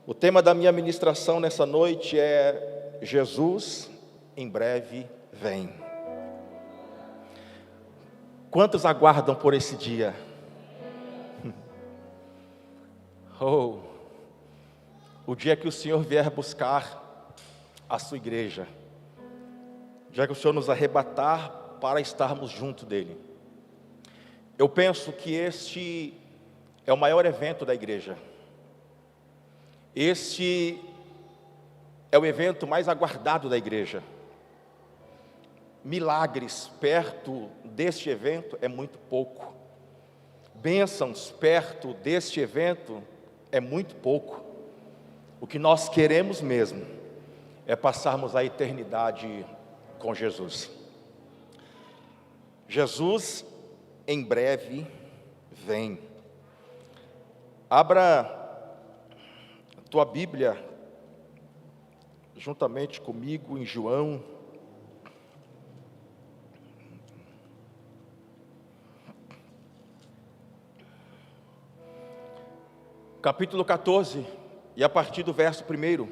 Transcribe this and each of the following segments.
O tema da minha ministração nessa noite é Jesus em breve vem. Quantos aguardam por esse dia? O dia que o Senhor vier buscar a sua igreja, o dia que o Senhor nos arrebatar para estarmos junto dele. Eu penso que este é o maior evento da igreja. Este é o evento mais aguardado da igreja. Milagres perto deste evento é muito pouco. Bênçãos perto deste evento é muito pouco. O que nós queremos mesmo é passarmos a eternidade com Jesus. Jesus em breve vem. Abra tua Bíblia juntamente comigo em João, capítulo 14, e a partir do verso 1.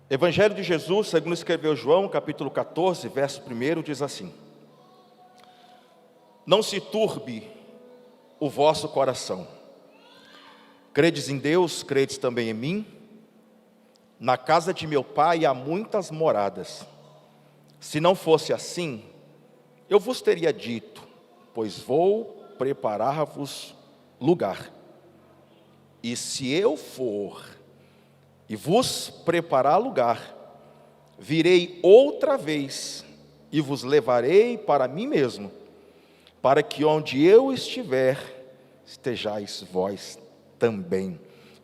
Evangelho de Jesus, segundo escreveu João, capítulo 14, verso 1, diz assim: Não se turbe o vosso coração. Credes em Deus, credes também em mim. Na casa de meu Pai há muitas moradas. Se não fosse assim, eu vos teria dito, pois vou preparar-vos lugar. E se eu for e vos preparar lugar, virei outra vez e vos levarei para mim mesmo, para que onde eu estiver, estejais vós também.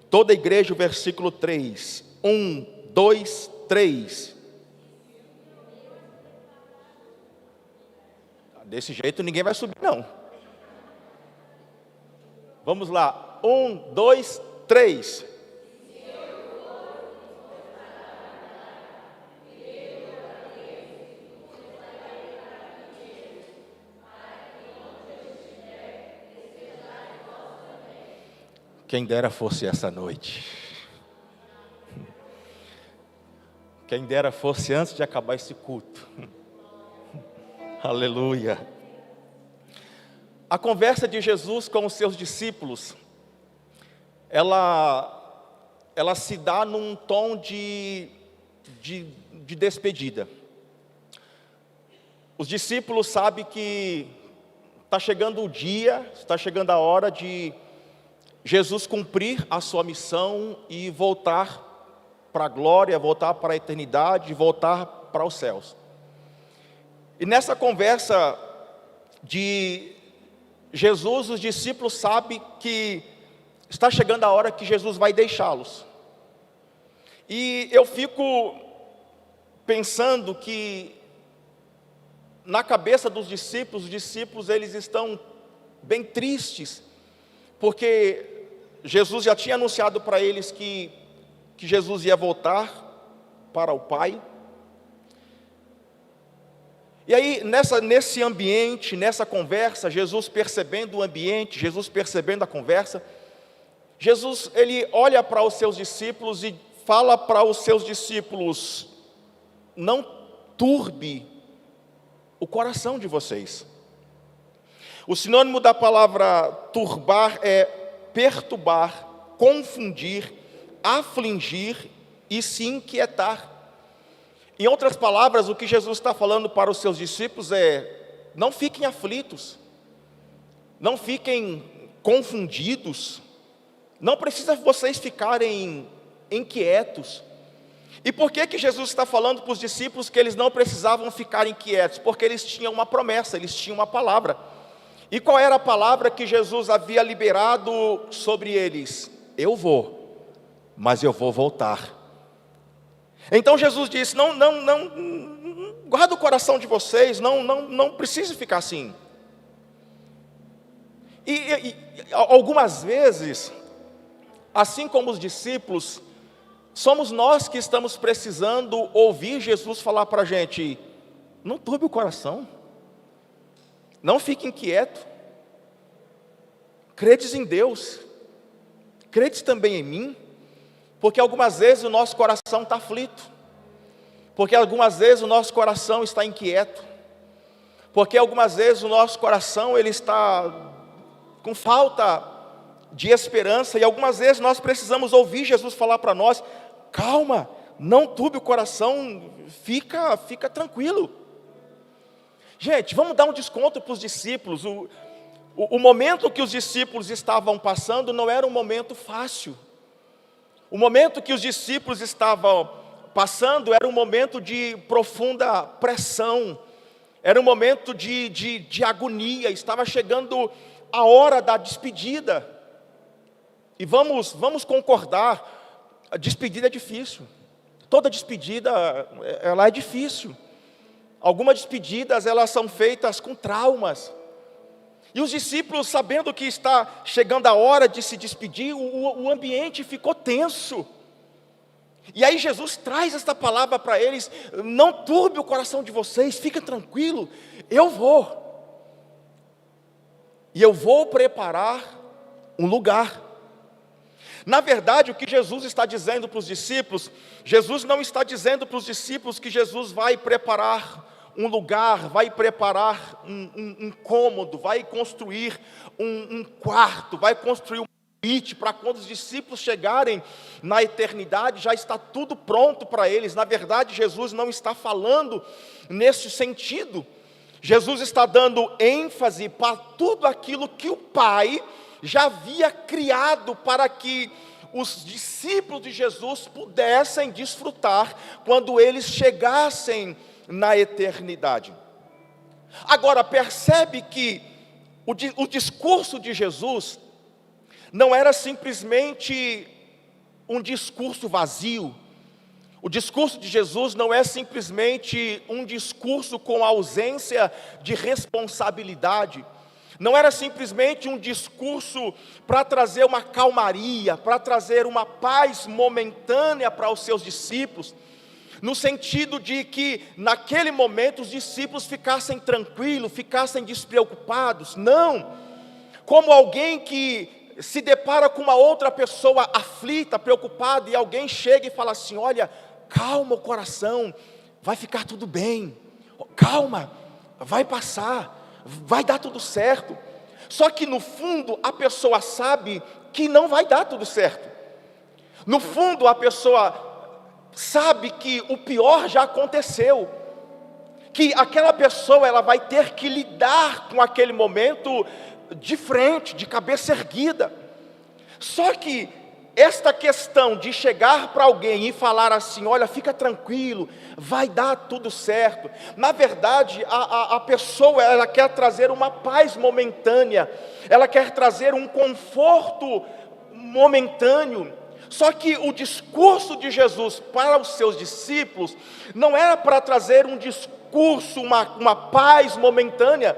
Toda a igreja, o versículo 3. 1, 2, 3. Desse jeito ninguém vai subir, não. Vamos lá. 1, 2, 3. Quem dera fosse essa noite. Quem dera fosse antes de acabar esse culto. Aleluia. A conversa de Jesus com os seus discípulos, ela se dá num tom de despedida. Os discípulos sabem que está chegando o dia, está chegando a hora de Jesus cumprir a sua missão e voltar para a glória, voltar para a eternidade, voltar para os céus. E nessa conversa de Jesus, os discípulos sabem que está chegando a hora que Jesus vai deixá-los. E eu fico pensando que na cabeça dos discípulos, os discípulos eles estão bem tristes, porque Jesus já tinha anunciado para eles que Jesus ia voltar para o Pai. E aí, nesse ambiente, nessa conversa, Jesus percebendo o ambiente, Jesus percebendo a conversa, Jesus, ele olha para os seus discípulos e fala para os seus discípulos: não turbe o coração de vocês. O sinônimo da palavra turbar é perturbar, confundir, afligir e se inquietar. Em outras palavras, o que Jesus está falando para os seus discípulos é: não fiquem aflitos, não fiquem confundidos, não precisa vocês ficarem inquietos. E por que Jesus está falando para os discípulos que eles não precisavam ficar inquietos? Porque eles tinham uma promessa, eles tinham uma palavra. E qual era a palavra que Jesus havia liberado sobre eles? Eu vou, mas eu vou voltar. Então Jesus disse: não, guarda o coração de vocês, não precisa ficar assim. E algumas vezes, assim como os discípulos, somos nós que estamos precisando ouvir Jesus falar para a gente: não turbe o coração, Não fique inquieto. Credes em Deus, credes também em mim, porque algumas vezes o nosso coração está aflito, porque algumas vezes o nosso coração está inquieto, porque algumas vezes o nosso coração ele está com falta de esperança, e algumas vezes nós precisamos ouvir Jesus falar para nós: calma, não turbe o coração, fica tranquilo. Gente, vamos dar um desconto para os discípulos. O momento que os discípulos estavam passando não era um momento fácil. O momento que os discípulos estavam passando era um momento de profunda pressão, era um momento de agonia, estava chegando a hora da despedida. E vamos concordar, a despedida é difícil. Toda despedida, ela é difícil. Algumas despedidas, elas são feitas com traumas. E os discípulos, sabendo que está chegando a hora de se despedir, o ambiente ficou tenso. E aí Jesus traz esta palavra para eles: não turbe o coração de vocês, fica tranquilo, eu vou. E eu vou preparar um lugar. Na verdade, o que Jesus está dizendo para os discípulos, Jesus não está dizendo para os discípulos que Jesus vai preparar um lugar, vai preparar um cômodo, vai construir um quarto, vai construir um convite para quando os discípulos chegarem na eternidade, já está tudo pronto para eles. Na verdade, Jesus não está falando nesse sentido. Jesus está dando ênfase para tudo aquilo que o Pai já havia criado para que os discípulos de Jesus pudessem desfrutar quando eles chegassem na eternidade. Agora, percebe que o discurso de Jesus não era simplesmente um discurso vazio. O discurso de Jesus não é simplesmente um discurso com ausência de responsabilidade. Não era simplesmente um discurso para trazer uma calmaria, para trazer uma paz momentânea para os seus discípulos, no sentido de que naquele momento os discípulos ficassem tranquilos, ficassem despreocupados. Não, como alguém que se depara com uma outra pessoa aflita, preocupada, e alguém chega e fala assim: olha, calma o coração, vai ficar tudo bem, calma, vai passar, vai dar tudo certo. Só que no fundo a pessoa sabe que não vai dar tudo certo. No fundo a pessoa sabe que o pior já aconteceu, que aquela pessoa ela vai ter que lidar com aquele momento de frente, de cabeça erguida. Só que esta questão de chegar para alguém e falar assim: olha, fica tranquilo, vai dar tudo certo, na verdade a pessoa ela quer trazer uma paz momentânea, ela quer trazer um conforto momentâneo. Só que o discurso de Jesus para os seus discípulos não era para trazer um discurso, uma paz momentânea.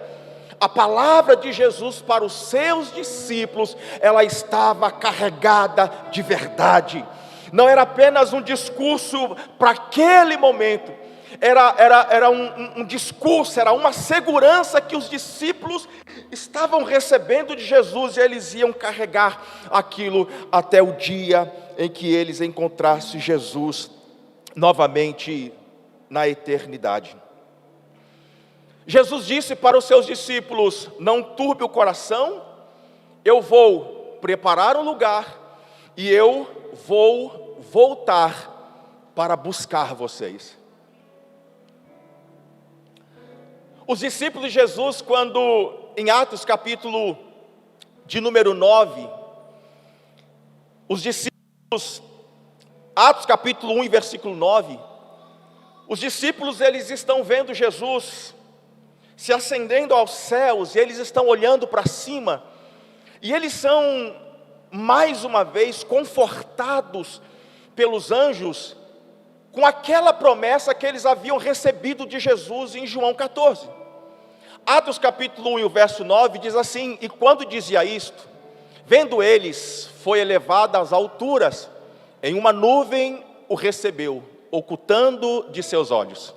A palavra de Jesus para os seus discípulos, ela estava carregada de verdade. Não era apenas um discurso para aquele momento, era um discurso, era uma segurança que os discípulos estavam recebendo de Jesus, e eles iam carregar aquilo até o dia em que eles encontrassem Jesus novamente na eternidade. Jesus disse para os seus discípulos: não turbe o coração, eu vou preparar um lugar e eu vou voltar para buscar vocês. Os discípulos de Jesus, quando em Atos capítulo de número 9, os discípulos, Atos capítulo 1 e versículo 9, os discípulos eles estão vendo Jesus se ascendendo aos céus, e eles estão olhando para cima, e eles são mais uma vez confortados pelos anjos com aquela promessa que eles haviam recebido de Jesus em João 14. Atos capítulo 1 e o verso 9 diz assim: e quando dizia isto, vendo eles, foi elevado às alturas, em uma nuvem o recebeu, ocultando de seus olhos.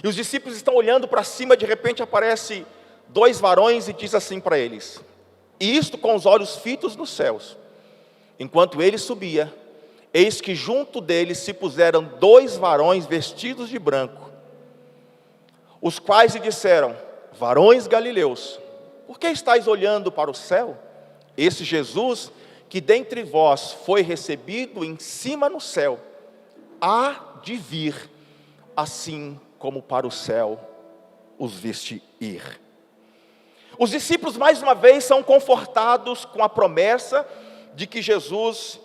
E os discípulos estão olhando para cima, de repente aparece 2 varões e diz assim para eles: e isto com os olhos fitos nos céus. Enquanto ele subia, eis que junto deles se puseram 2 varões vestidos de branco, os quais lhe disseram: varões galileus, por que estáis olhando para o céu? Esse Jesus, que dentre vós foi recebido em cima no céu, há de vir, assim como para o céu os viste ir. Os discípulos mais uma vez são confortados com a promessa de que Jesus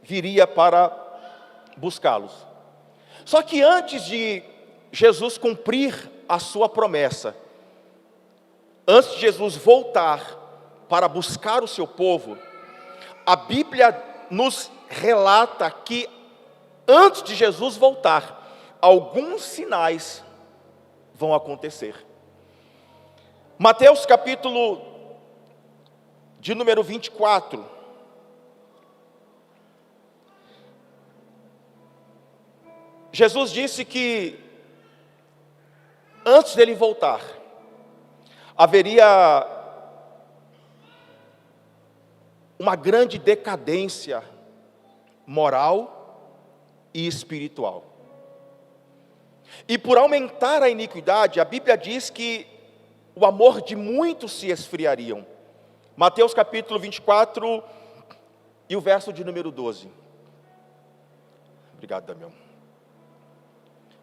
viria para buscá-los. Só que antes de Jesus cumprir a sua promessa, antes de Jesus voltar para buscar o seu povo, a Bíblia nos relata que antes de Jesus voltar, alguns sinais vão acontecer. Mateus capítulo de número 24. Jesus disse que antes dele voltar, haveria uma grande decadência moral e espiritual. E por aumentar a iniquidade, a Bíblia diz que o amor de muitos se esfriariam. Mateus capítulo 24 e o verso de número 12. Obrigado, Damião.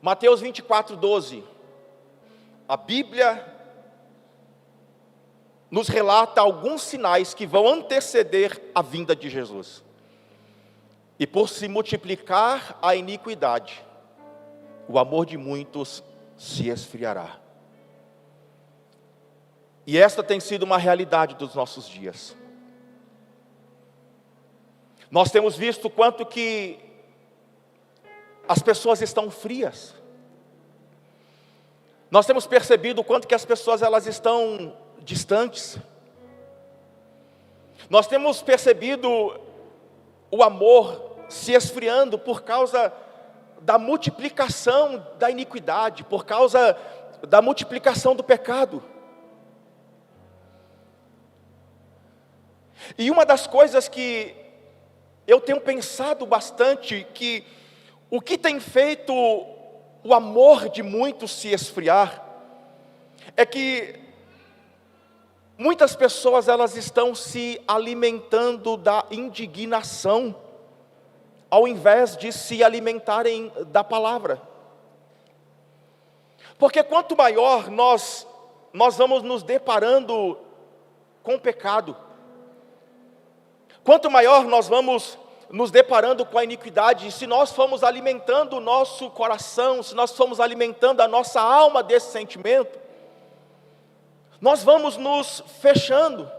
Mateus 24, 12. A Bíblia nos relata alguns sinais que vão anteceder a vinda de Jesus. E por se multiplicar a iniquidade, o amor de muitos se esfriará. E esta tem sido uma realidade dos nossos dias. Nós temos visto quanto que as pessoas estão frias. Nós temos percebido o quanto que as pessoas elas estão distantes. Nós temos percebido o amor se esfriando por causa da multiplicação da iniquidade, por causa da multiplicação do pecado. E uma das coisas que eu tenho pensado bastante, que o que tem feito o amor de muitos se esfriar, é que muitas pessoas elas estão se alimentando da indignação, ao invés de se alimentarem da palavra. Porque quanto maior nós vamos nos deparando com o pecado, quanto maior nós vamos nos deparando com a iniquidade, se nós formos alimentando o nosso coração, se nós formos alimentando a nossa alma desse sentimento, nós vamos nos fechando.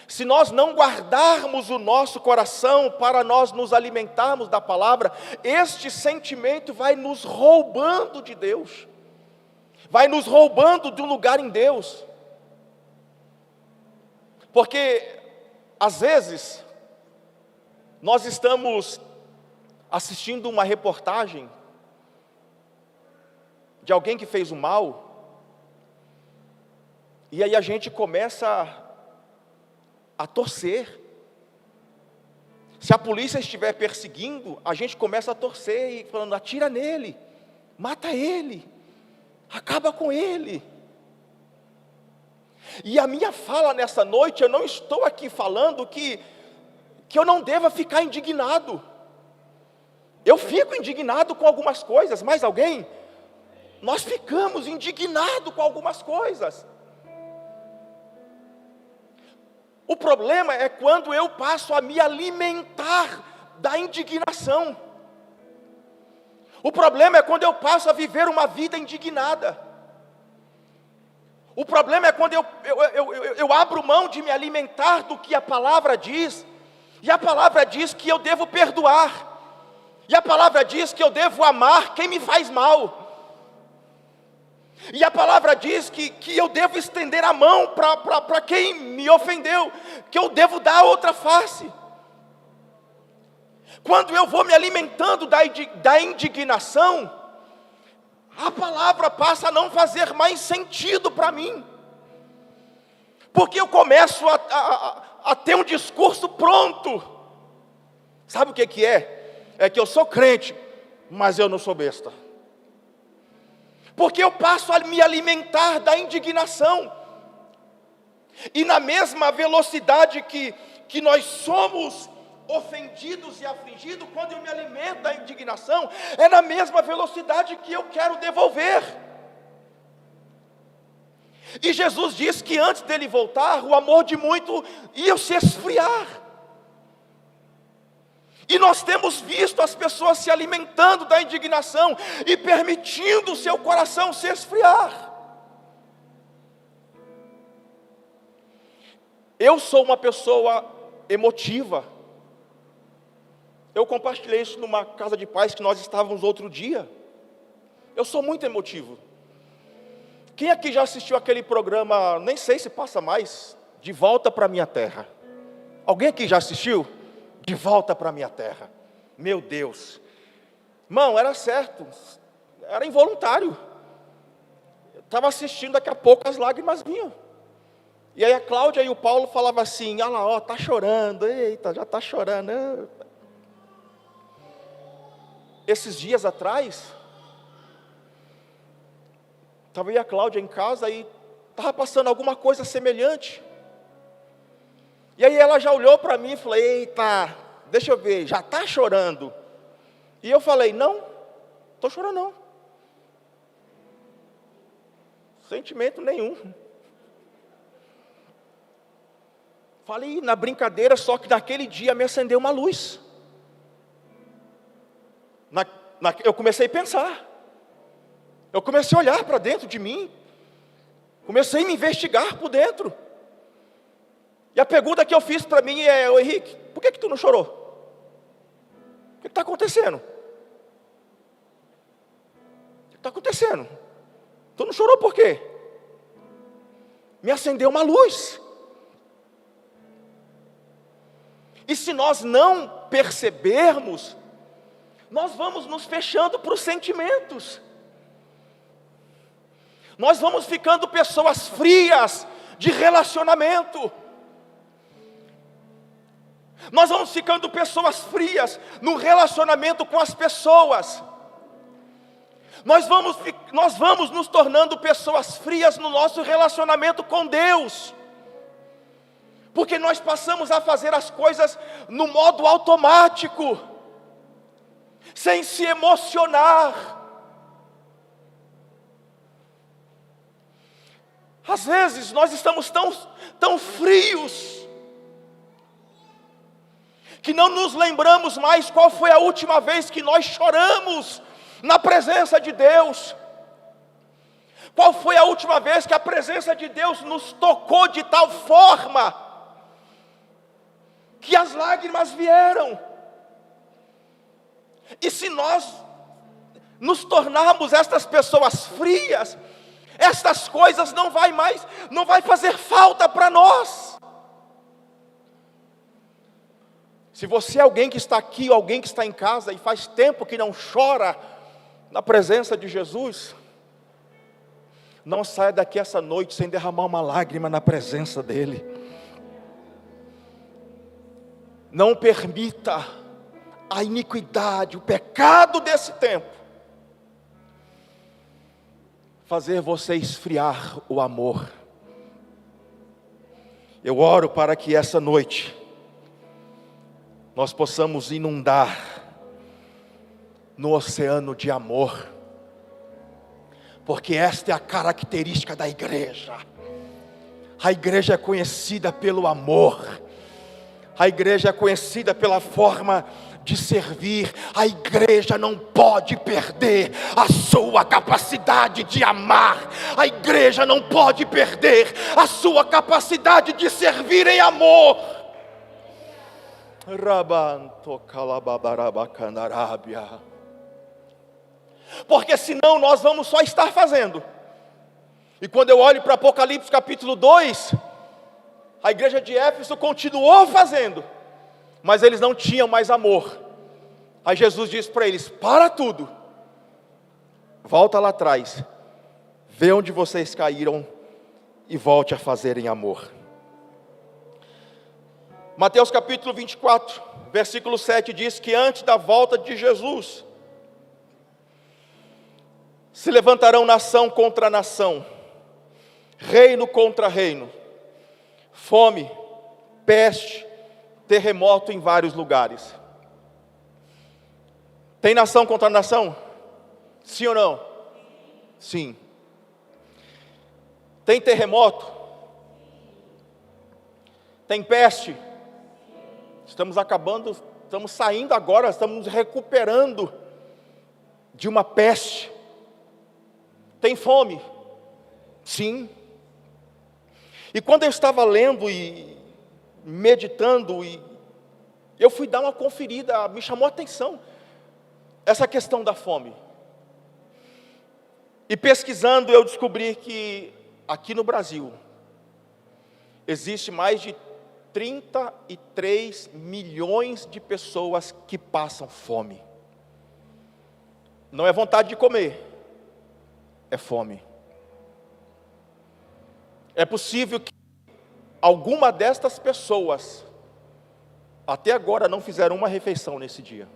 Se nós não guardarmos o nosso coração para nós nos alimentarmos da palavra, este sentimento vai nos roubando de Deus, vai nos roubando de um lugar em Deus. Porque às vezes nós estamos assistindo uma reportagem de alguém que fez o mal, e aí a gente começa a torcer. Se a polícia estiver perseguindo, a gente começa a torcer e falando: atira nele, mata ele, acaba com ele. E a minha fala nessa noite, eu não estou aqui falando que eu não deva ficar indignado. Eu fico indignado com algumas coisas, mas alguém? Nós ficamos indignados com algumas coisas. O problema é quando eu passo a me alimentar da indignação. O problema é quando eu passo a viver uma vida indignada. O problema é quando eu abro mão de me alimentar do que a palavra diz. E a palavra diz que eu devo perdoar. E a palavra diz que eu devo amar quem me faz mal. E a palavra diz que eu devo estender a mão para quem me ofendeu, que eu devo dar a outra face. Quando eu vou me alimentando da indignação, a palavra passa a não fazer mais sentido para mim. Porque eu começo a ter um discurso pronto. Sabe o que é? É que eu sou crente, mas eu não sou besta. Porque eu passo a me alimentar da indignação. E na mesma velocidade que nós somos ofendidos e afligidos, quando eu me alimento da indignação, é na mesma velocidade que eu quero devolver. E Jesus diz que antes dele voltar, o amor de muito ia se esfriar. E nós temos visto as pessoas se alimentando da indignação e permitindo o seu coração se esfriar. Eu sou uma pessoa emotiva. Eu compartilhei isso numa casa de paz que nós estávamos outro dia. Eu sou muito emotivo. Quem aqui já assistiu aquele programa, nem sei se passa mais, De Volta para Minha Terra? Alguém aqui já assistiu? De Volta para Minha Terra. Meu Deus. Irmão, era certo. Era involuntário. Eu estava assistindo, daqui a pouco as lágrimas vinham. E aí a Cláudia e o Paulo falavam assim, olha lá, ó, tá chorando, eita, já tá chorando. Esses dias atrás, estava eu e a Cláudia em casa e estava passando alguma coisa semelhante. E aí ela já olhou para mim e falou, eita, deixa eu ver, já está chorando? E eu falei, não, estou chorando não. Sentimento nenhum. Falei na brincadeira, só que naquele dia me acendeu uma luz. Eu comecei a pensar. Eu comecei a olhar para dentro de mim. Comecei a me investigar por dentro. E a pergunta que eu fiz para mim é, ô Henrique, por que tu não chorou? O que está acontecendo? O que está acontecendo? Tu não chorou por quê? Me acendeu uma luz. E se nós não percebermos, nós vamos nos fechando para os sentimentos. Nós vamos ficando pessoas frias de relacionamento. Nós vamos ficando pessoas frias no relacionamento com as pessoas. Nós vamos nos tornando pessoas frias no nosso relacionamento com Deus. Porque nós passamos a fazer as coisas no modo automático, sem se emocionar. Às vezes nós estamos tão frios, que não nos lembramos mais qual foi a última vez que nós choramos na presença de Deus. Qual foi a última vez que a presença de Deus nos tocou de tal forma que as lágrimas vieram? E se nós nos tornarmos estas pessoas frias, estas coisas não vai fazer falta para nós. Se você é alguém que está aqui, ou alguém que está em casa e faz tempo que não chora na presença de Jesus, não saia daqui essa noite sem derramar uma lágrima na presença dEle. Não permita a iniquidade, o pecado desse tempo fazer você esfriar o amor. Eu oro para que essa noite nós possamos inundar no oceano de amor, porque esta é a característica da igreja. A igreja é conhecida pelo amor. A igreja é conhecida pela forma de servir. A igreja não pode perder a sua capacidade de amar. A igreja não pode perder a sua capacidade de servir em amor. Porque senão nós vamos só estar fazendo. E quando eu olho para Apocalipse capítulo 2, a igreja de Éfeso continuou fazendo, mas eles não tinham mais amor. Aí Jesus disse para eles, para tudo, volta lá atrás, vê onde vocês caíram e volte a fazerem amor. Mateus capítulo 24, versículo 7 diz que antes da volta de Jesus, se levantarão nação contra nação, reino contra reino, fome, peste, terremoto em vários lugares. Tem nação contra nação? Sim ou não? Sim. Tem terremoto? Tem peste? Estamos acabando, estamos saindo agora, estamos nos recuperando de uma peste. Tem fome? Sim. E quando eu estava lendo e meditando, eu fui dar uma conferida, me chamou a atenção essa questão da fome. E pesquisando, eu descobri que aqui no Brasil existe mais de 33 milhões de pessoas que passam fome. Não é vontade de comer, é fome. É possível que alguma destas pessoas até agora não fizeram uma refeição nesse dia.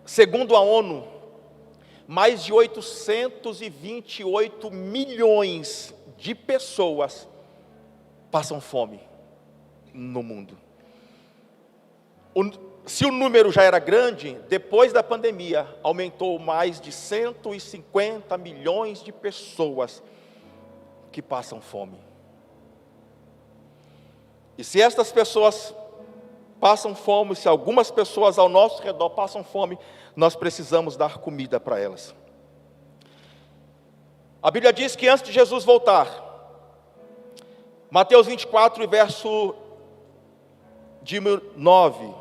Segundo a ONU, mais de 828 milhões de pessoas passam fome no mundo. Se o número já era grande, depois da pandemia, aumentou mais de 150 milhões de pessoas que passam fome. E se estas pessoas passam fome, se algumas pessoas ao nosso redor passam fome, nós precisamos dar comida para elas. A Bíblia diz que antes de Jesus voltar, Mateus 24, verso de 9: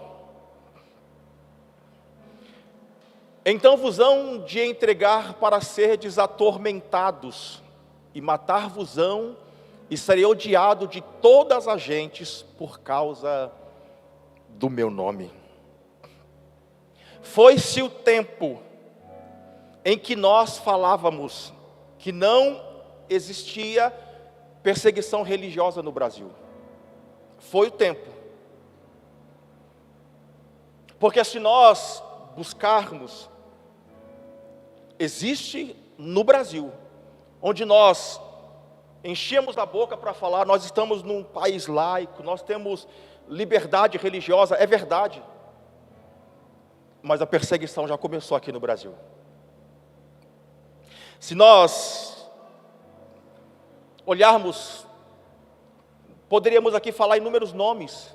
então vos hão de entregar para serdes atormentados, e matar-vos-ão, e serei odiado de todas as gentes por causa do meu nome. Foi-se o tempo em que nós falávamos que não existia perseguição religiosa no Brasil. Foi o tempo. Porque se nós buscarmos, existe no Brasil, onde nós enchemos a boca para falar, nós estamos num país laico, nós temos liberdade religiosa, é verdade. Mas a perseguição já começou aqui no Brasil. Se nós olharmos, poderíamos aqui falar inúmeros nomes,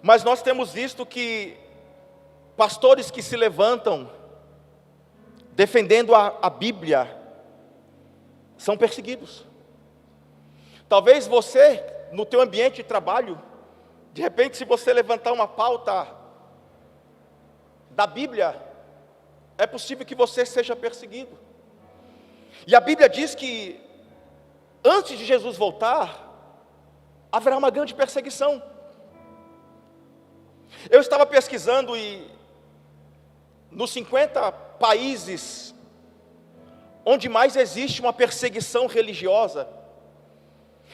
mas nós temos visto que pastores que se levantam defendendo a Bíblia são perseguidos. Talvez você, no teu ambiente de trabalho, de repente, se você levantar uma pauta da Bíblia, é possível que você seja perseguido. E a Bíblia diz que antes de Jesus voltar, haverá uma grande perseguição. Eu estava pesquisando e nos 50 países onde mais existe uma perseguição religiosa,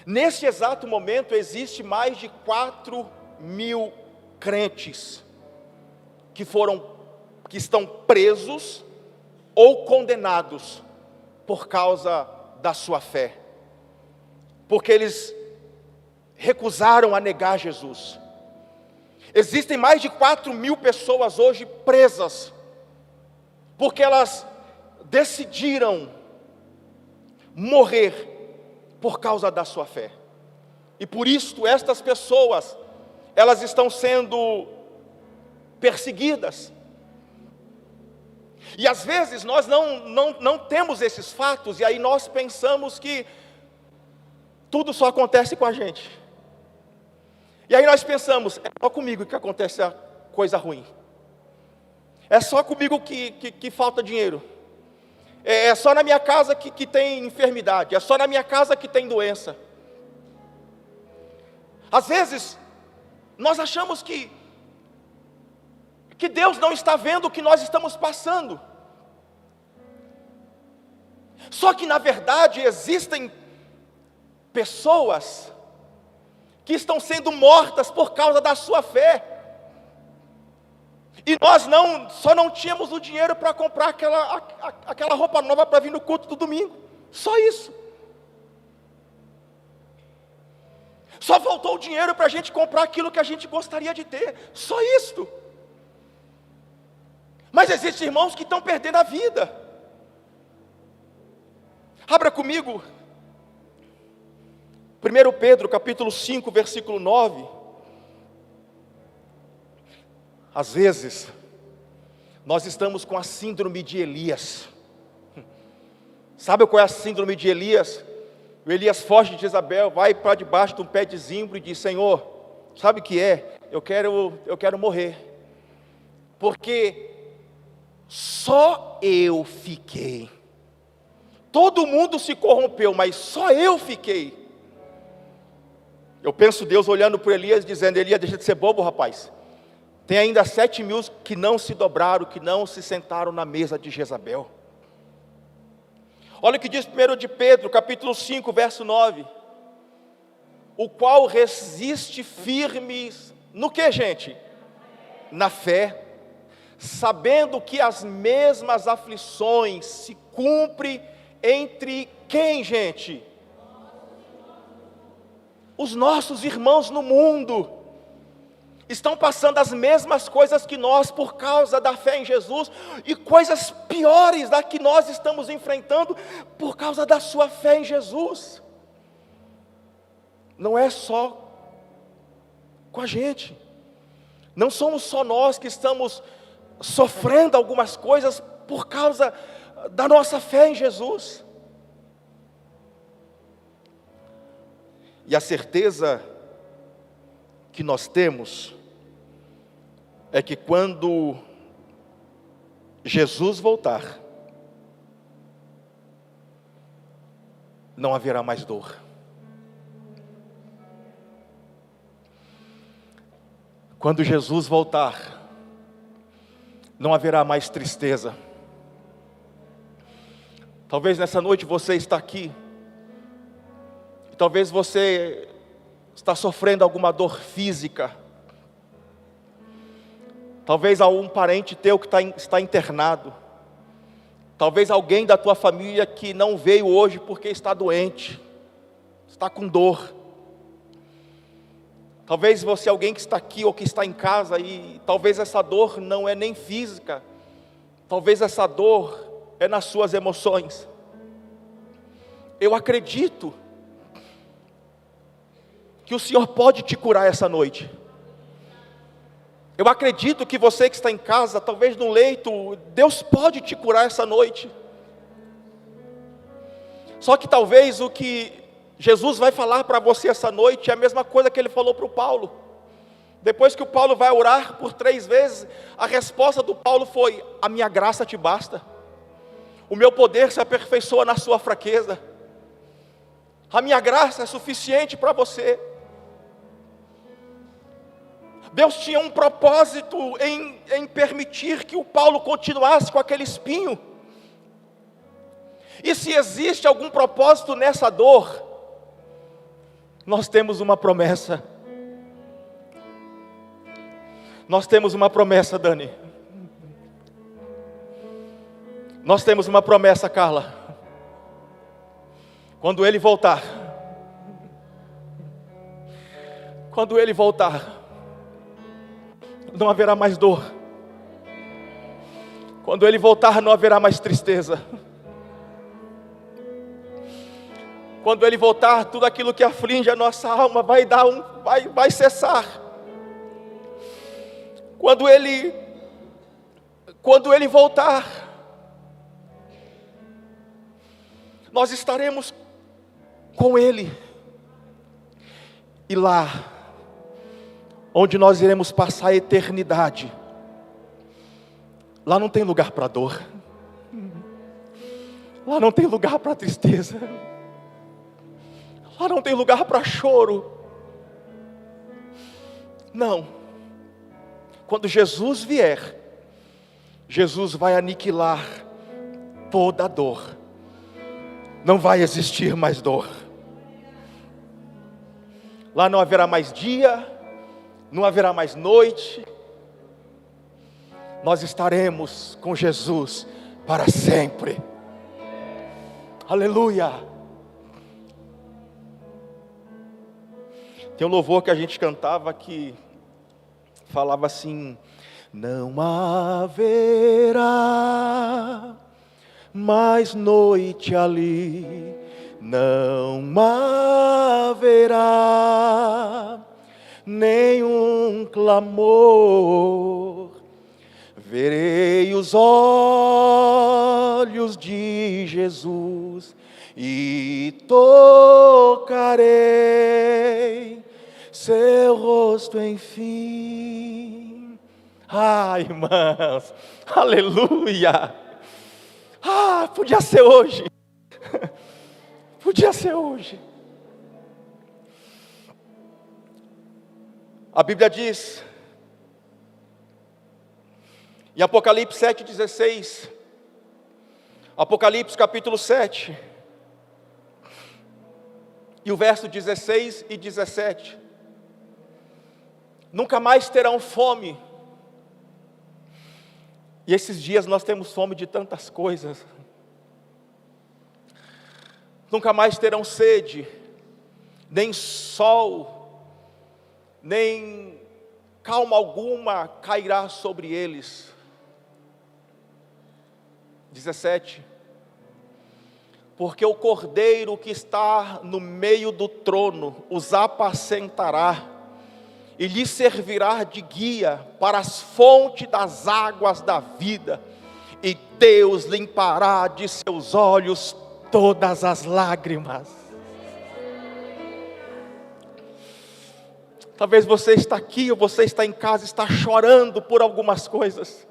nesse exato momento existe mais de 4.000 crentes que estão presos ou condenados por causa da sua fé, porque eles recusaram a negar Jesus. Existem mais de 4.000 pessoas hoje presas, porque elas decidiram morrer por causa da sua fé. E por isso estas pessoas, elas estão sendo perseguidas. E às vezes nós não temos esses fatos, e aí nós pensamos que tudo só acontece com a gente. E aí nós pensamos, é só comigo que acontece a coisa ruim. É só comigo que falta dinheiro. É só na minha casa que tem enfermidade. É só na minha casa que tem doença. Às vezes, nós achamos que Deus não está vendo o que nós estamos passando. Só que na verdade existem pessoas que estão sendo mortas por causa da sua fé. E nós só não tínhamos o dinheiro para comprar aquela roupa nova para vir no culto do domingo. Só isso. Só faltou o dinheiro para a gente comprar aquilo que a gente gostaria de ter. Só isso. Mas existem irmãos que estão perdendo a vida. Abra comigo 1 Pedro capítulo 5, versículo 9. Às vezes, nós estamos com a síndrome de Elias. Sabe qual é a síndrome de Elias? O Elias foge de Jezabel, vai para debaixo de um pé de zimbro e diz: Senhor, sabe o que é? Eu quero morrer, porque só eu fiquei. Todo mundo se corrompeu, mas só eu fiquei. Eu penso Deus olhando para Elias, dizendo: Elias, deixa de ser bobo, rapaz. Tem ainda 7.000 que não se dobraram, que não se sentaram na mesa de Jezabel. Olha o que diz 1 de Pedro, capítulo 5, verso 9. O qual resiste firme, no que, gente? Na fé, sabendo que as mesmas aflições se cumprem entre quem, gente? Os nossos irmãos no mundo estão passando as mesmas coisas que nós por causa da fé em Jesus, e coisas piores da que nós estamos enfrentando por causa da sua fé em Jesus. Não é só com a gente, não somos só nós que estamos sofrendo algumas coisas por causa da nossa fé em Jesus. E a certeza que nós temos é que quando Jesus voltar, não haverá mais dor. Quando Jesus voltar, não haverá mais tristeza. Talvez nessa noite você está aqui, talvez você está sofrendo alguma dor física. Talvez algum parente teu que está internado. Talvez alguém da tua família que não veio hoje porque está doente, está com dor. Talvez você, alguém que está aqui ou que está em casa, e talvez essa dor não é nem física. Talvez essa dor é nas suas emoções. Eu acredito que o Senhor pode te curar essa noite. Eu acredito que você que está em casa, talvez no leito, Deus pode te curar essa noite. Só que talvez o que Jesus vai falar para você essa noite é a mesma coisa que Ele falou para o Paulo. Depois que o Paulo vai orar por 3 vezes, a resposta do Paulo foi: a minha graça te basta. O meu poder se aperfeiçoa na sua fraqueza. A minha graça é suficiente para você. Deus tinha um propósito em permitir que o Paulo continuasse com aquele espinho. E se existe algum propósito nessa dor, nós temos uma promessa. Nós temos uma promessa, Dani. Nós temos uma promessa, Carla. Quando Ele voltar, não haverá mais dor. Quando Ele voltar, não haverá mais tristeza. Quando Ele voltar, tudo aquilo que aflige a nossa alma vai cessar. Quando Ele voltar, nós estaremos com Ele. E lá, onde nós iremos passar a eternidade, lá não tem lugar para dor, lá não tem lugar para tristeza, lá não tem lugar para choro. Não. Quando Jesus vier, Jesus vai aniquilar toda a dor. Não vai existir mais dor. Lá não haverá mais dia, não haverá mais noite. Nós estaremos com Jesus para sempre. Aleluia. Tem um louvor que a gente cantava que falava assim: não haverá mais noite ali, não haverá nenhum clamor. Verei os olhos de Jesus e tocarei seu rosto enfim. Ah, irmãos, aleluia. Ah, podia ser hoje. Podia ser hoje. A Bíblia diz, em Apocalipse 7,16, Apocalipse capítulo 7, e o verso 16 e 17, nunca mais terão fome. E esses dias nós temos fome de tantas coisas. Nunca mais terão sede, nem sol, nem calma alguma cairá sobre eles. 17. Porque o Cordeiro que está no meio do trono os apacentará, e lhes servirá de guia para as fontes das águas da vida, e Deus limpará de seus olhos todas as lágrimas. Talvez você está aqui, ou você está em casa, está chorando por algumas coisas.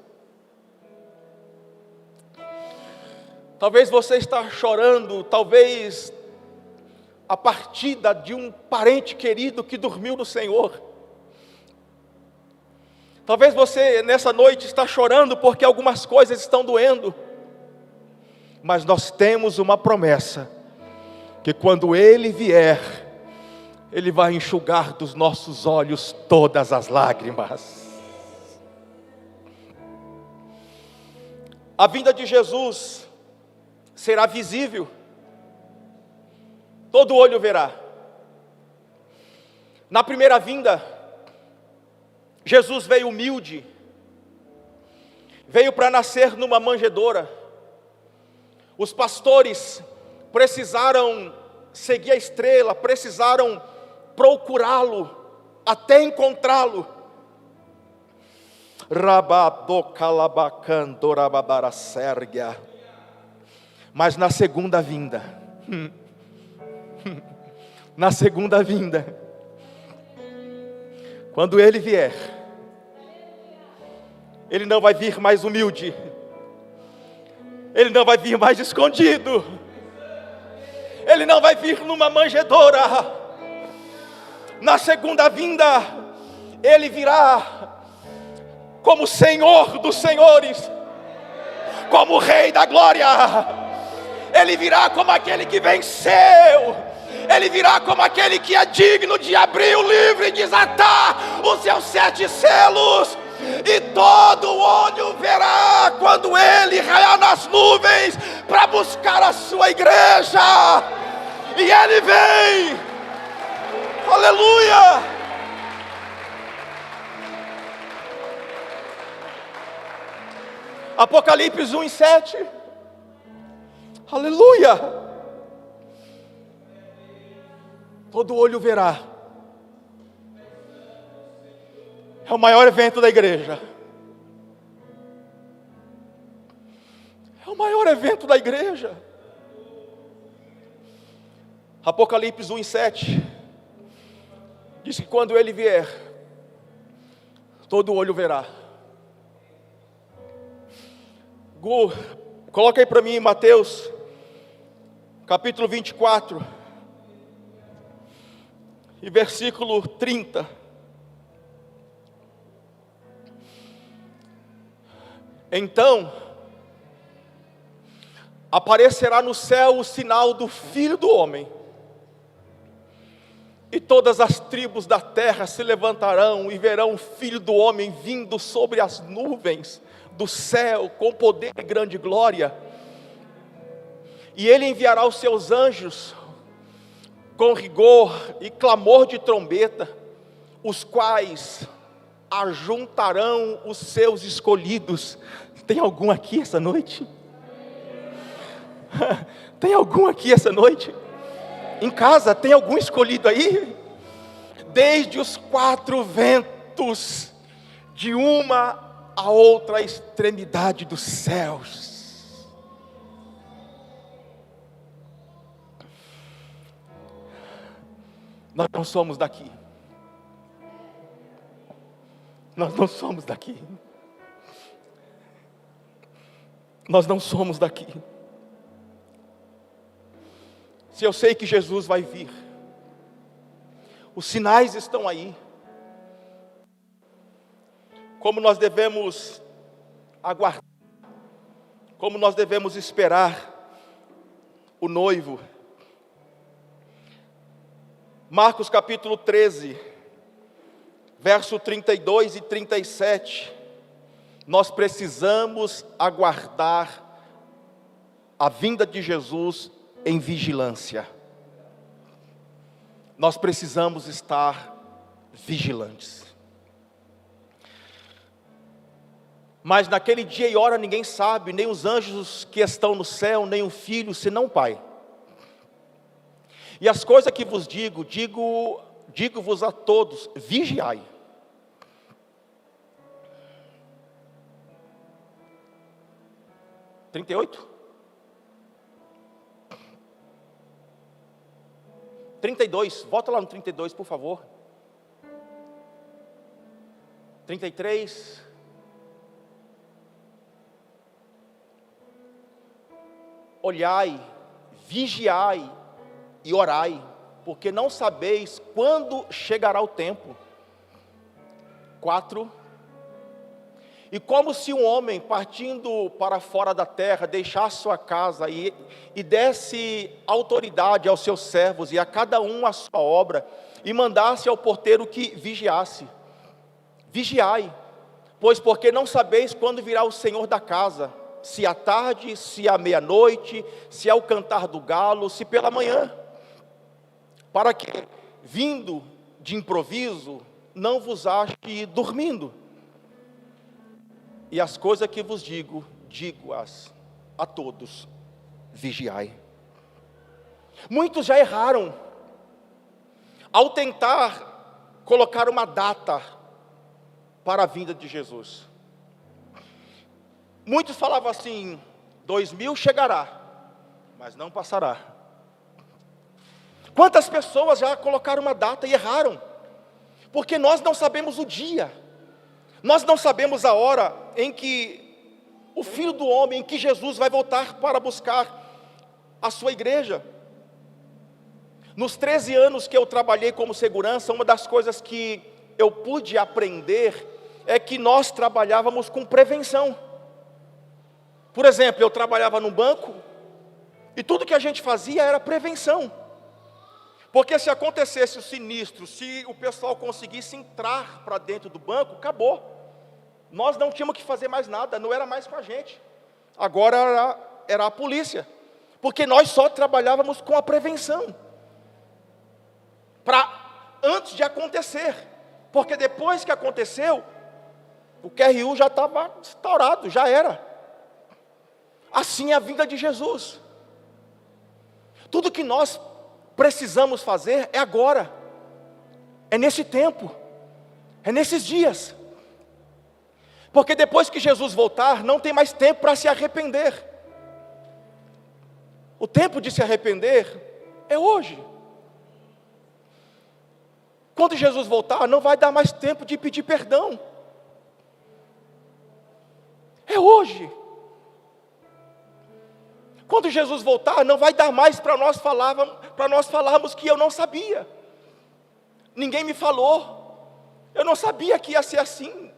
Talvez você está chorando, talvez a partida de um parente querido que dormiu no Senhor. Talvez você nessa noite está chorando porque algumas coisas estão doendo. Mas nós temos uma promessa, que quando Ele vier, Ele vai enxugar dos nossos olhos todas as lágrimas. A vinda de Jesus será visível, todo olho verá. Na primeira vinda, Jesus veio humilde, veio para nascer numa manjedoura. Os pastores precisaram seguir a estrela, precisaram procurá-lo até encontrá-lo. Mas na segunda vinda, na segunda vinda, quando Ele vier, Ele não vai vir mais humilde, Ele não vai vir mais escondido, Ele não vai vir numa manjedoura. Na segunda vinda, Ele virá como Senhor dos senhores, como Rei da glória. Ele virá como aquele que venceu. Ele virá como aquele que é digno de abrir o livro e desatar os seus 7 selos. E todo olho verá quando Ele raiar nas nuvens para buscar a sua igreja. E Ele vem. Aleluia. Apocalipse 1:7. Aleluia. Todo olho verá. É o maior evento da igreja. É o maior evento da igreja. Apocalipse 1:7 diz que quando Ele vier, todo olho verá. Gu, coloca aí para mim Mateus capítulo 24 e versículo 30. Então aparecerá no céu o sinal do Filho do Homem, e todas as tribos da terra se levantarão e verão o Filho do Homem vindo sobre as nuvens do céu com poder e grande glória. E ele enviará os seus anjos com rigor e clamor de trombeta, os quais ajuntarão os seus escolhidos. Tem algum aqui essa noite? Tem algum aqui essa noite? Em casa, tem algum escolhido aí? Desde os quatro ventos, de uma a outra extremidade dos céus. Nós não somos daqui. Nós não somos daqui. Nós não somos daqui. Se eu sei que Jesus vai vir, os sinais estão aí. Como nós devemos aguardar, como nós devemos esperar o noivo. Marcos capítulo 13, verso 32 e 37, nós precisamos aguardar a vinda de Jesus em vigilância. Nós precisamos estar vigilantes. Mas naquele dia e hora ninguém sabe, nem os anjos que estão no céu, nem o Filho, senão o Pai. E as coisas que vos digo-vos a todos, vigiai. - 38? 32, volta lá no 32, por favor. 33. Olhai, vigiai e orai, porque não sabeis quando chegará o tempo. 4. E como se um homem partindo para fora da terra deixasse sua casa e desse autoridade aos seus servos e a cada um a sua obra, e mandasse ao porteiro que vigiasse. Vigiai, pois porque não sabeis quando virá o Senhor da casa, se à tarde, se à meia-noite, se ao cantar do galo, se pela manhã, para que, vindo de improviso, não vos ache dormindo. E as coisas que vos digo-as a todos, vigiai. Muitos já erraram ao tentar colocar uma data para a vinda de Jesus. Muitos falavam assim: 2000 chegará, mas não passará. Quantas pessoas já colocaram uma data e erraram? Porque nós não sabemos o dia, nós não sabemos a hora em que o Filho do Homem, em que Jesus vai voltar para buscar a sua igreja. Nos 13 anos que eu trabalhei como segurança, uma das coisas que eu pude aprender é que nós trabalhávamos com prevenção. Por exemplo, eu trabalhava num banco e tudo que a gente fazia era prevenção. Porque se acontecesse o sinistro, se o pessoal conseguisse entrar para dentro do banco, acabou. Nós não tínhamos que fazer mais nada, não era mais com a gente. Agora era a polícia. Porque nós só trabalhávamos com a prevenção. Antes de acontecer. Porque depois que aconteceu, o QRU já estava instaurado, já era. Assim é a vinda de Jesus. Tudo que nós precisamos fazer é agora. É nesse tempo. É nesses dias. Porque depois que Jesus voltar, não tem mais tempo para se arrepender. O tempo de se arrepender é hoje. Quando Jesus voltar, não vai dar mais tempo de pedir perdão. É hoje. Quando Jesus voltar, não vai dar mais para nós falarmos que eu não sabia. Ninguém me falou. Eu não sabia que ia ser assim.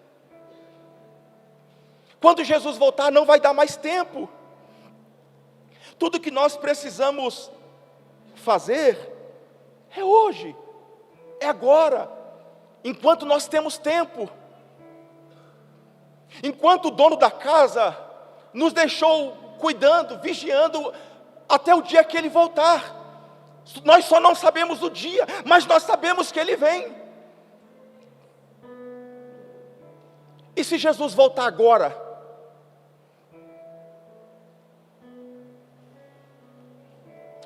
Quando Jesus voltar, não vai dar mais tempo. Tudo que nós precisamos fazer é hoje. é agora, enquanto nós temos tempo. Enquanto o dono da casa nos deixou cuidando, vigiando, até o dia que Ele voltar. Nós só não sabemos o dia, mas nós sabemos que Ele vem. E se Jesus voltar agora?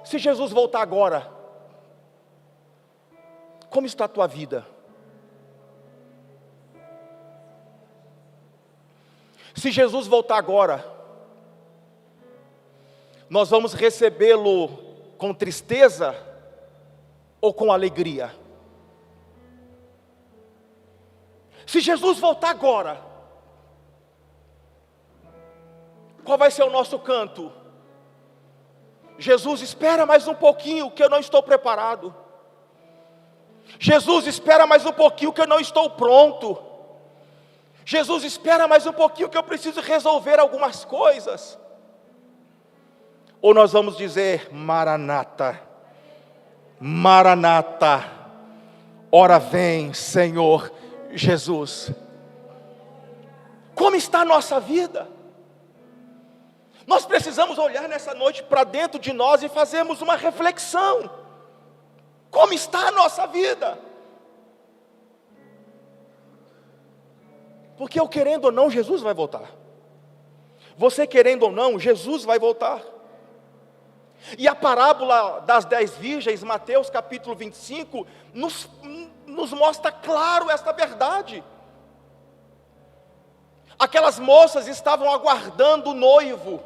Se Jesus voltar agora, como está a tua vida? Se Jesus voltar agora, nós vamos recebê-lo com tristeza ou com alegria? Se Jesus voltar agora, qual vai ser o nosso canto? Jesus, espera mais um pouquinho que eu não estou preparado. Jesus, espera mais um pouquinho que eu não estou pronto. Jesus, espera mais um pouquinho que eu preciso resolver algumas coisas. Ou nós vamos dizer, Maranata, Maranata, ora vem, Senhor Jesus. Como está a nossa vida? Nós precisamos olhar nessa noite para dentro de nós e fazermos uma reflexão. Como está a nossa vida? Porque eu querendo ou não, Jesus vai voltar. Você querendo ou não, Jesus vai voltar. E a parábola das 10 virgens, Mateus capítulo 25, nos mostra claro esta verdade. Aquelas moças estavam aguardando o noivo.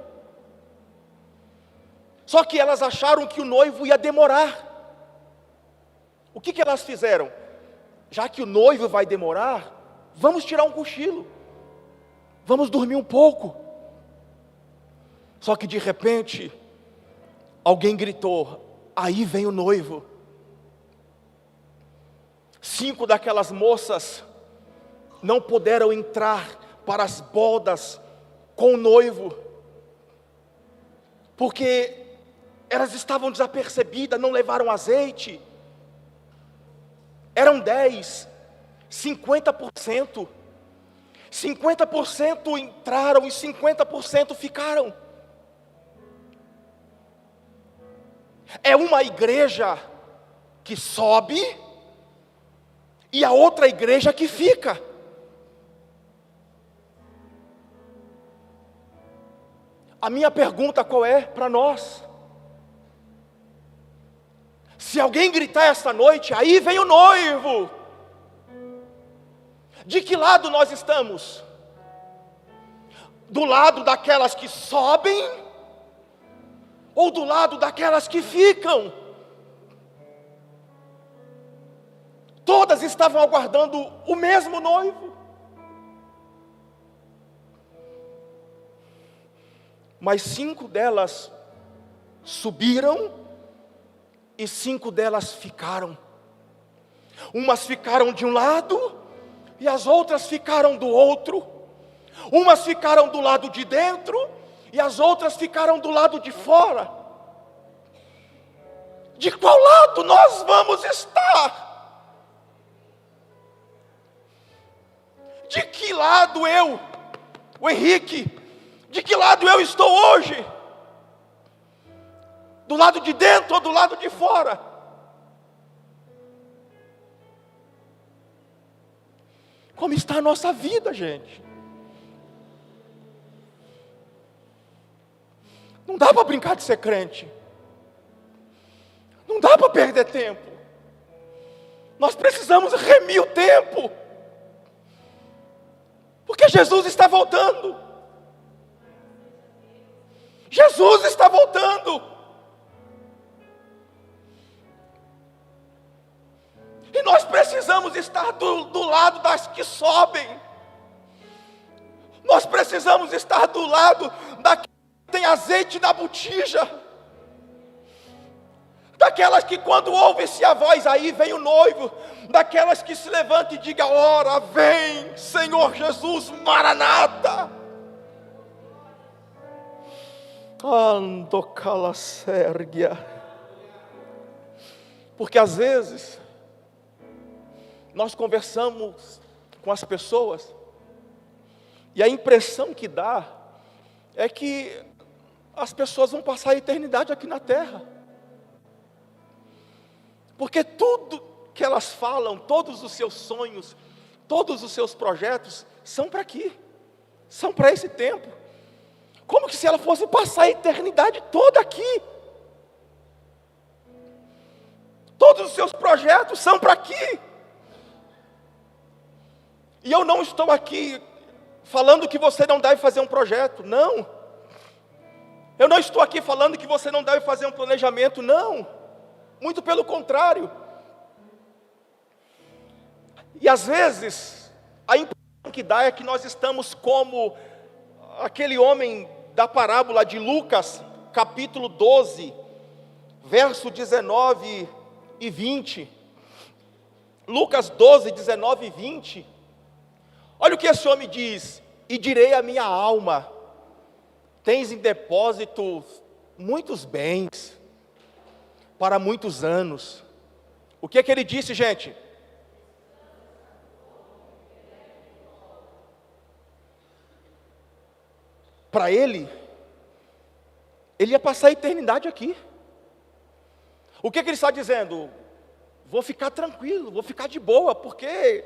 Só que elas acharam que o noivo ia demorar. O que elas fizeram? Já que o noivo vai demorar, vamos tirar um cochilo. Vamos dormir um pouco. Só que de repente, alguém gritou, aí vem o noivo. 5 daquelas moças não puderam entrar para as bodas com o noivo, porque elas estavam desapercebidas, não levaram azeite. Eram 10, 50%. 50% entraram e 50% ficaram. É uma igreja que sobe e a outra igreja que fica. A minha pergunta qual é para nós? Se alguém gritar esta noite, aí vem o noivo. De que lado nós estamos? Do lado daquelas que sobem? Ou do lado daquelas que ficam? Todas estavam aguardando o mesmo noivo. Mas 5 delas subiram e 5 delas ficaram. Umas ficaram de um lado e as outras ficaram do outro. Umas ficaram do lado de dentro e as outras ficaram do lado de fora. De qual lado nós vamos estar? De que lado eu, o Henrique, de que lado eu estou hoje? Do lado de dentro ou do lado de fora? Como está a nossa vida, gente? Não dá para brincar de ser crente. Não dá para perder tempo. Nós precisamos remir o tempo. Porque Jesus está voltando. Jesus está voltando. E nós precisamos estar do lado das que sobem. Nós precisamos estar do lado daquelas que tem azeite na botija. Daquelas que quando ouve-se a voz, aí vem o noivo. Daquelas que se levanta e diga, ora vem, Senhor Jesus, Maranata. Ando cala-sérgia. Porque às vezes nós conversamos com as pessoas, e a impressão que dá é que as pessoas vão passar a eternidade aqui na terra. Porque tudo que elas falam, todos os seus sonhos, todos os seus projetos, são para aqui, são para esse tempo. Como que se ela fosse passar a eternidade toda aqui? Todos os seus projetos são para aqui. E eu não estou aqui falando que você não deve fazer um projeto, não. Eu não estou aqui falando que você não deve fazer um planejamento, não. Muito pelo contrário. E às vezes, a impressão que dá é que nós estamos como aquele homem da parábola de Lucas, capítulo 12, verso 19 e 20. Lucas 12, 19 e 20. Olha o que esse homem diz: e direi à minha alma, tens em depósito muitos bens, para muitos anos. O que é que ele disse, gente? Para ele ia passar a eternidade aqui. O que é que ele está dizendo? Vou ficar tranquilo, vou ficar de boa, porque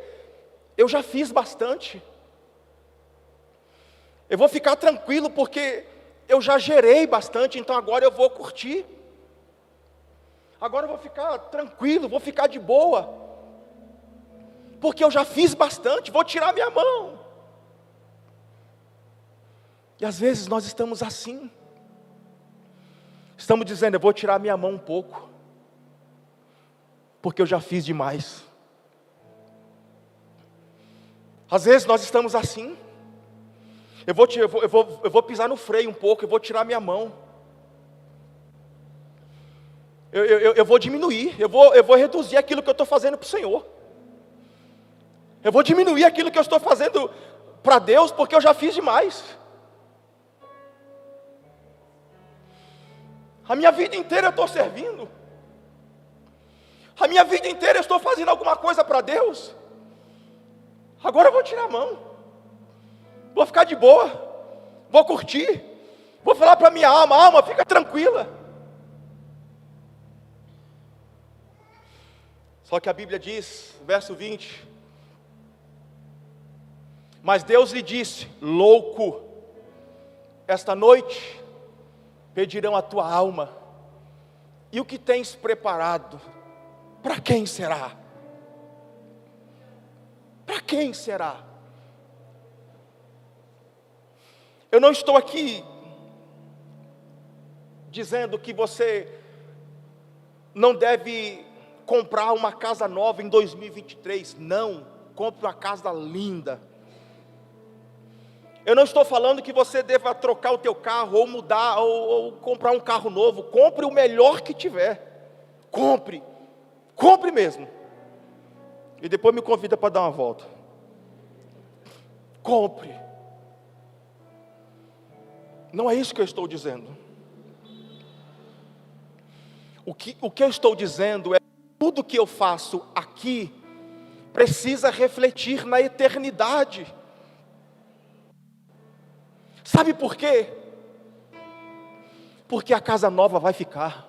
eu já fiz bastante. Eu vou ficar tranquilo porque eu já gerei bastante, então agora eu vou curtir. Agora eu vou ficar tranquilo, vou ficar de boa, porque eu já fiz bastante, vou tirar minha mão. E às vezes nós estamos assim. Estamos dizendo, eu vou tirar minha mão um pouco, porque eu já fiz demais. Às vezes nós estamos assim. Eu vou pisar no freio um pouco, eu vou tirar minha mão. Eu vou diminuir, eu vou reduzir aquilo que eu estou fazendo para o Senhor. Eu vou diminuir aquilo que eu estou fazendo para Deus, porque eu já fiz demais. A minha vida inteira eu estou servindo. A minha vida inteira eu estou fazendo alguma coisa para Deus. Agora eu vou tirar a mão. Vou ficar de boa. Vou curtir. Vou falar para minha alma, alma, fica tranquila. Só que a Bíblia diz, verso 20: mas Deus lhe disse, louco, esta noite pedirão a tua alma, e o que tens preparado, para quem será? Para quem será? Eu não estou aqui dizendo que você não deve comprar uma casa nova em 2023, não, compre uma casa linda. Eu não estou falando que você deva trocar o teu carro, ou mudar, ou comprar um carro novo. Compre o melhor que tiver, compre mesmo, e depois me convida para dar uma volta. Compre. Não é isso que eu estou dizendo. O que eu estou dizendo é: tudo que eu faço aqui precisa refletir na eternidade. Sabe por quê? Porque a casa nova vai ficar.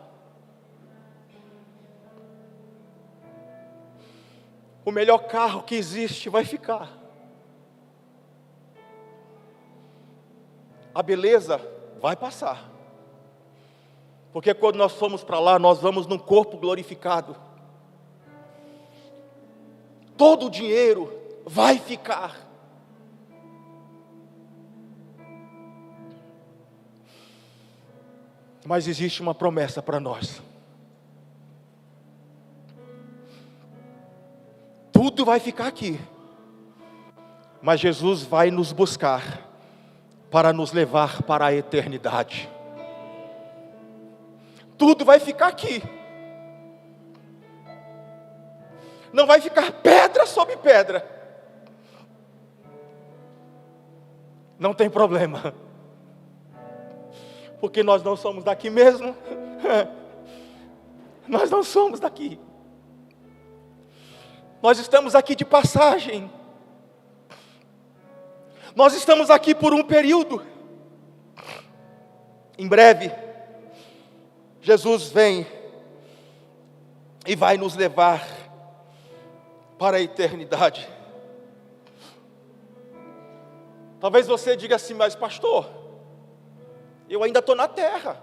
O melhor carro que existe vai ficar. A beleza vai passar. Porque quando nós formos para lá, nós vamos num corpo glorificado. Todo o dinheiro vai ficar. Mas existe uma promessa para nós. Tudo vai ficar aqui, mas Jesus vai nos buscar para nos levar para a eternidade. Tudo vai ficar aqui. Não vai ficar pedra sobre pedra. Não tem problema, porque nós não somos daqui mesmo. Nós não somos daqui. Nós estamos aqui de passagem. Nós estamos aqui por um período. Em breve, Jesus vem e vai nos levar para a eternidade. Talvez você diga assim, mas pastor, eu ainda estou na terra.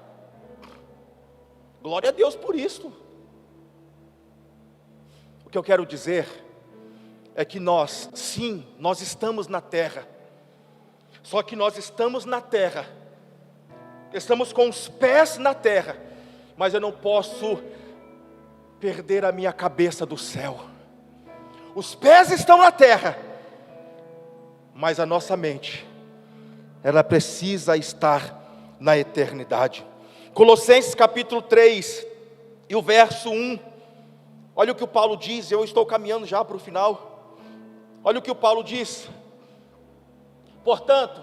Glória a Deus por isso. O que eu quero dizer é que nós, sim, nós estamos na terra. Só que nós estamos na terra, estamos com os pés na terra, mas eu não posso perder a minha cabeça do céu. Os pés estão na terra, mas a nossa mente, ela precisa estar na eternidade. Colossenses capítulo 3 e o verso 1, olha o que o Paulo diz. Eu estou caminhando já para o final. Olha o que o Paulo diz: portanto,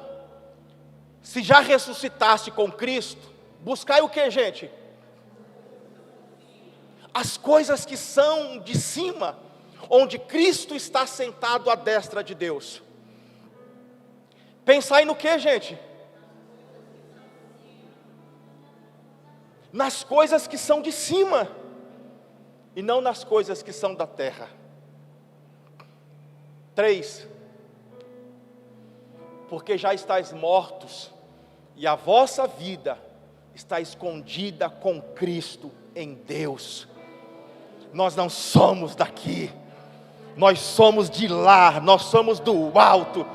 se já ressuscitaste com Cristo, buscai o que, gente? As coisas que são de cima, onde Cristo está sentado à destra de Deus. Pensai no que, gente? Nas coisas que são de cima, e não nas coisas que são da terra. 3. Porque já estáis mortos, e a vossa vida está escondida com Cristo em Deus. Nós não somos daqui, nós somos de lá, nós somos do alto.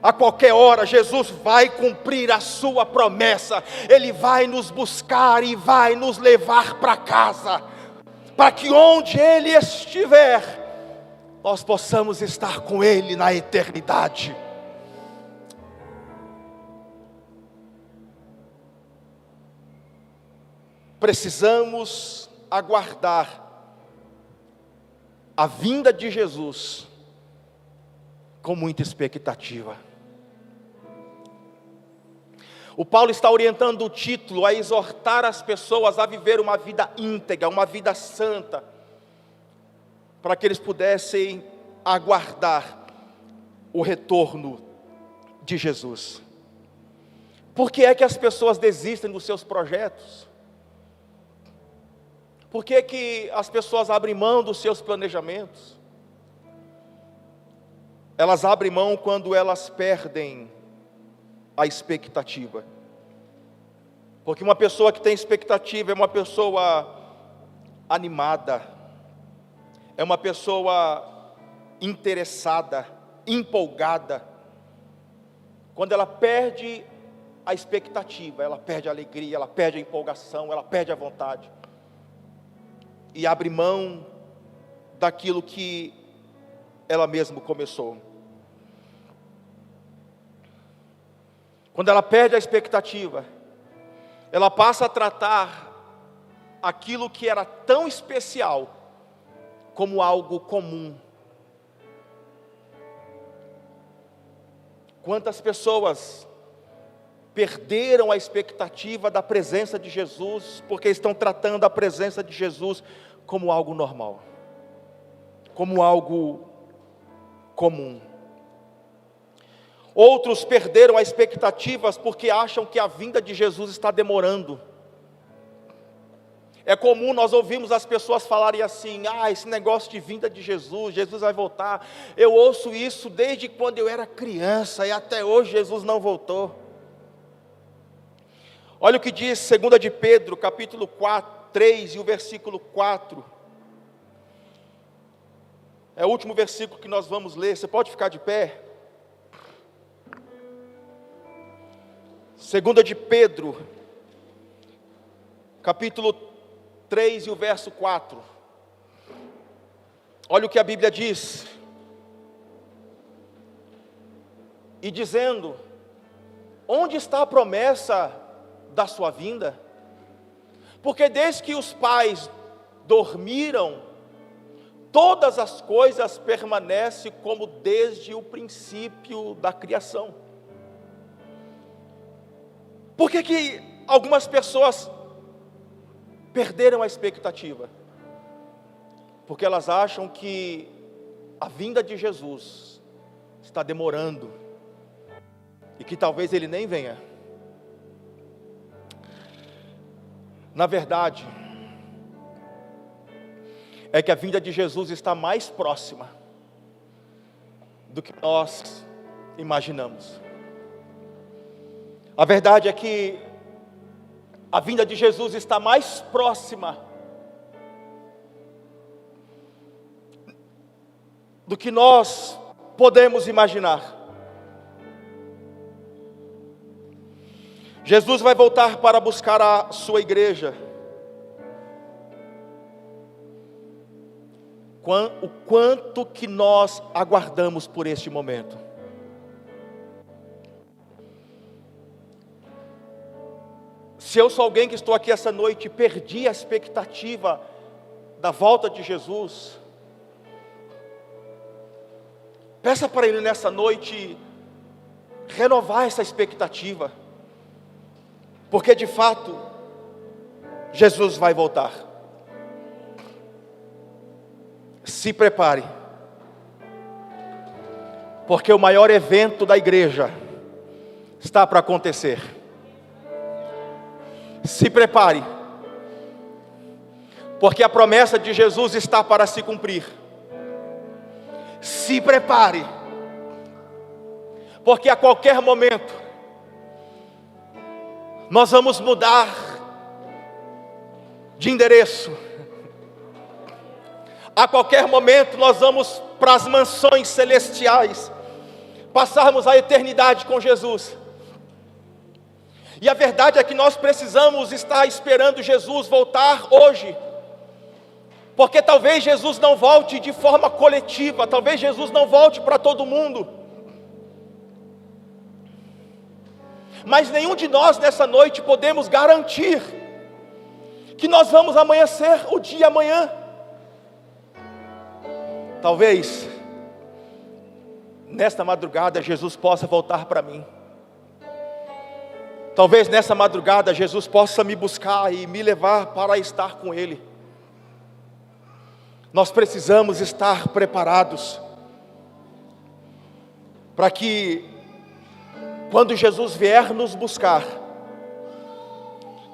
A qualquer hora Jesus vai cumprir a sua promessa. Ele vai nos buscar e vai nos levar para casa, para que onde Ele estiver, nós possamos estar com Ele na eternidade. Precisamos aguardar a vinda de Jesus com muita expectativa. O Paulo está orientando o título a exortar as pessoas a viver uma vida íntegra, uma vida santa, para que eles pudessem aguardar o retorno de Jesus. Por que é que as pessoas desistem dos seus projetos? Por que é que as pessoas abrem mão dos seus planejamentos? Elas abrem mão quando elas perdem a expectativa. Porque uma pessoa que tem expectativa é uma pessoa animada, é uma pessoa interessada, empolgada. Quando ela perde a expectativa, ela perde a alegria, ela perde a empolgação, ela perde a vontade. E abre mão daquilo que ela mesma começou. Quando ela perde a expectativa, ela passa a tratar aquilo que era tão especial como algo comum. Quantas pessoas perderam a expectativa da presença de Jesus, porque estão tratando a presença de Jesus como algo normal, como algo comum. Outros perderam as expectativas porque acham que a vinda de Jesus está demorando. É comum nós ouvirmos as pessoas falarem assim: esse negócio de vinda de Jesus, Jesus vai voltar. Eu ouço isso desde quando eu era criança e até hoje Jesus não voltou. Olha o que diz 2 de Pedro, capítulo 3 e o versículo 4. É o último versículo que nós vamos ler. Você pode ficar de pé? 2 de Pedro, capítulo 3 e o verso 4. Olha o que a Bíblia diz. E dizendo: onde está a promessa da sua vinda? Porque desde que os pais dormiram, todas as coisas permanecem como desde o princípio da criação. Por que algumas pessoas perderam a expectativa? Porque elas acham que a vinda de Jesus está demorando e que talvez Ele nem venha. Na verdade, é que a vinda de Jesus está mais próxima do que nós imaginamos. A verdade é que a vinda de Jesus está mais próxima do que nós podemos imaginar. Jesus vai voltar para buscar a sua igreja. O quanto que nós aguardamos por este momento. Se eu sou alguém que estou aqui essa noite e perdi a expectativa da volta de Jesus, peça para Ele nessa noite renovar essa expectativa, porque de fato Jesus vai voltar. Se prepare, porque o maior evento da igreja está para acontecer. Se prepare, porque a promessa de Jesus está para se cumprir. Se prepare, porque a qualquer momento nós vamos mudar de endereço. A qualquer momento nós vamos para as mansões celestiais, passarmos a eternidade com Jesus. E a verdade é que nós precisamos estar esperando Jesus voltar hoje, porque talvez Jesus não volte de forma coletiva, talvez Jesus não volte para todo mundo, mas nenhum de nós nessa noite podemos garantir que nós vamos amanhecer o dia amanhã. Talvez nesta madrugada Jesus possa voltar para mim. Talvez nessa madrugada Jesus possa me buscar e me levar para estar com Ele. Nós precisamos estar preparados para que quando Jesus vier nos buscar,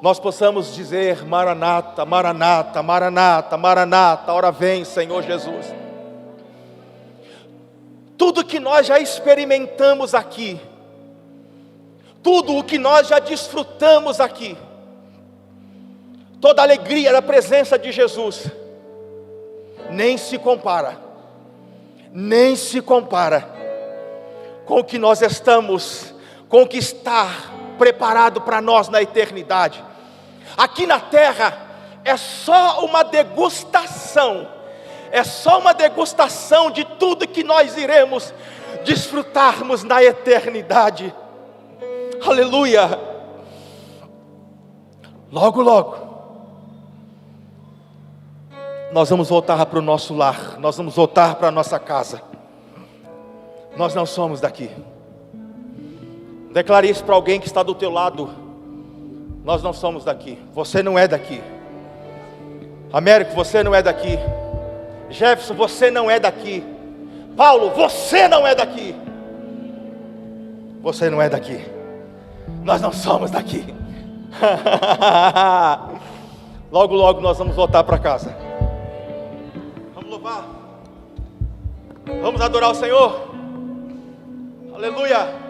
nós possamos dizer: Maranata, Maranata, Maranata, Maranata, ora vem, Senhor Jesus. Tudo que nós já experimentamos aqui, tudo o que nós já desfrutamos aqui, toda a alegria da presença de Jesus, nem se compara com o que nós estamos, com o que está preparado para nós na eternidade. Aqui na terra é só uma degustação, de tudo que nós iremos desfrutarmos na eternidade. Aleluia! Logo, logo, nós vamos voltar para o nosso lar, nós vamos voltar para a nossa casa. Nós não somos daqui. Declare isso para alguém que está do teu lado. Nós não somos daqui. Você não é daqui. Américo, você não é daqui. Jefferson, você não é daqui. Paulo, você não é daqui. Você não é daqui. Nós não somos daqui. Logo, logo nós vamos voltar para casa. Vamos louvar. Vamos adorar o Senhor. Aleluia.